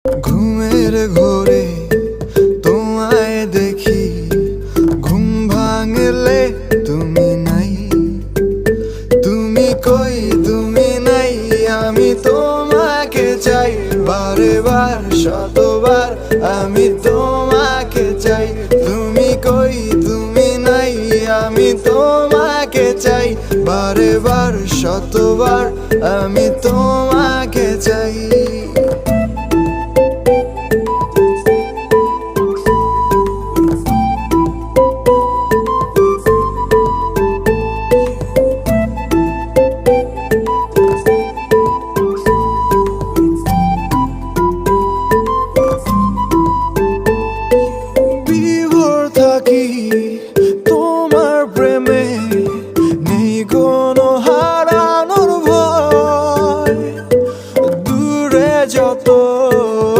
ঘুমের ঘোরে তোমায় দেখি, ঘুম ভাঙলে তুমি নাই। তুমি কই তুমি নাই, আমি তোমাকে চাই বারে বার শতবার, আমি তোমাকে চাই। তুমি কই তুমি নাই, আমি তোমাকে চাই বারে বার শতবার, আমি তোমাকে চাই।